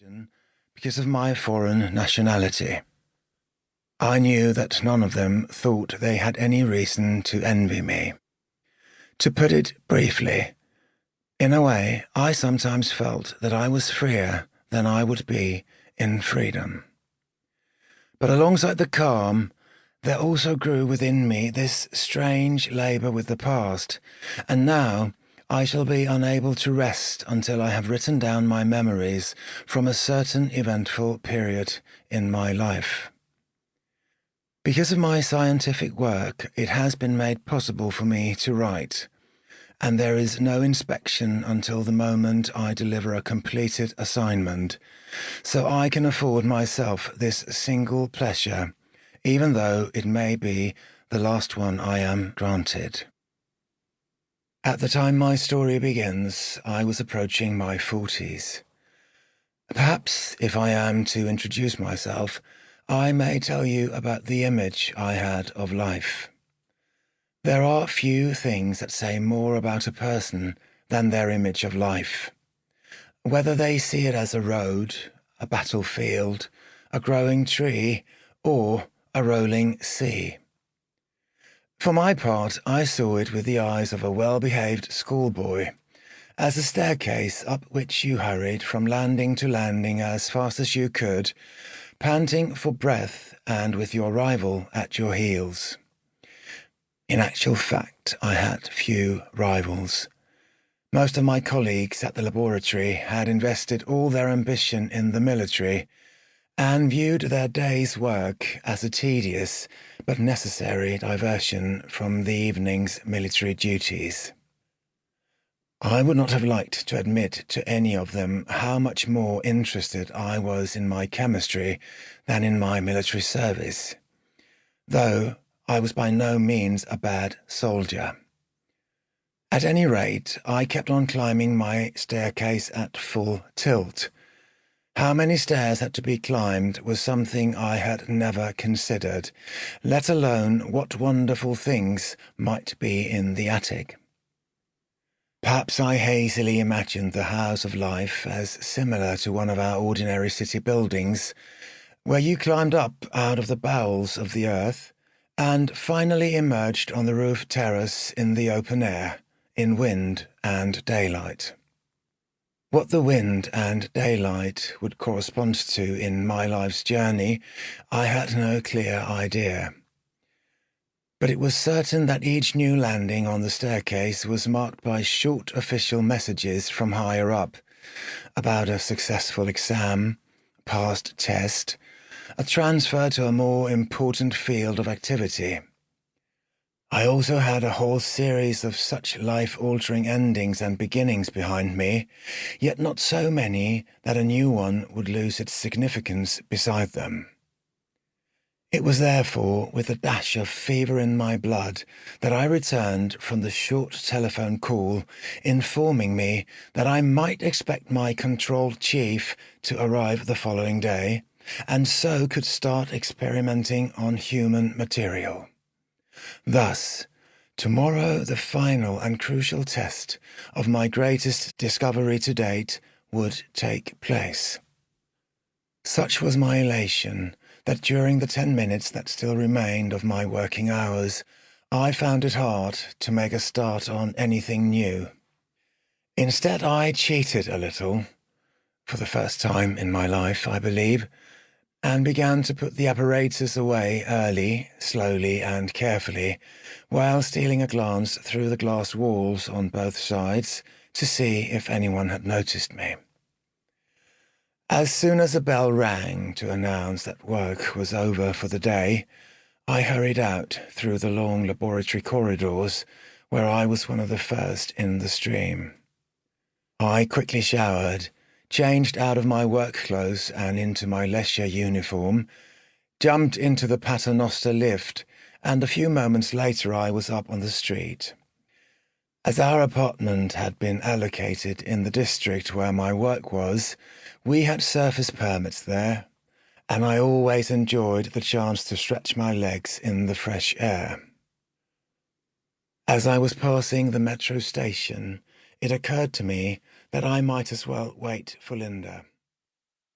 Sweden because of my foreign nationality. I knew that none of them thought they had any reason to envy me. To put it briefly, in a way, I sometimes felt that I was freer than I would be in freedom. But alongside the calm, there also grew within me this strange labour with the past, and now I shall be unable to rest until I have written down my memories from a certain eventful period in my life. Because of my scientific work, it has been made possible for me to write, and there is no inspection until the moment I deliver a completed assignment, so I can afford myself this single pleasure, even though it may be the last one I am granted. At the time my story begins, I was approaching my 40s. Perhaps, if I am to introduce myself, I may tell you about the image I had of life. There are few things that say more about a person than their image of life. Whether they see it as a road, a battlefield, a growing tree, or a rolling sea. For my part, I saw it with the eyes of a well-behaved schoolboy, as a staircase up which you hurried from landing to landing as fast as you could, panting for breath and with your rival at your heels. In actual fact, I had few rivals. Most of my colleagues at the laboratory had invested all their ambition in the military and viewed their day's work as a tedious but necessary diversion from the evening's military duties. I would not have liked to admit to any of them how much more interested I was in my chemistry than in my military service, though I was by no means a bad soldier. At any rate, I kept on climbing my staircase at full tilt. How many stairs had to be climbed was something I had never considered, let alone what wonderful things might be in the attic. Perhaps I hazily imagined the house of life as similar to one of our ordinary city buildings, where you climbed up out of the bowels of the earth and finally emerged on the roof terrace in the open air, in wind and daylight. What the wind and daylight would correspond to in my life's journey, I had no clear idea. But it was certain that each new landing on the staircase was marked by short official messages from higher up, about a successful exam, passed test, a transfer to a more important field of activity. I also had a whole series of such life-altering endings and beginnings behind me, yet not so many that a new one would lose its significance beside them. It was therefore with a dash of fever in my blood that I returned from the short telephone call informing me that I might expect my control chief to arrive the following day, and so could start experimenting on human material. Thus, tomorrow the final and crucial test of my greatest discovery to date would take place. Such was my elation that during the 10 minutes that still remained of my working hours, I found it hard to make a start on anything new. Instead, I cheated a little, for the first time in my life, I believe, and began to put the apparatus away early, slowly and carefully, while stealing a glance through the glass walls on both sides to see if anyone had noticed me. As soon as a bell rang to announce that work was over for the day, I hurried out through the long laboratory corridors, where I was one of the first in the stream. I quickly showered, changed out of my work clothes and into my leisure uniform, jumped into the Paternoster lift, and a few moments later I was up on the street. As our apartment had been allocated in the district where my work was, we had surface permits there, and I always enjoyed the chance to stretch my legs in the fresh air. As I was passing the metro station, it occurred to me that I might as well wait for Linda.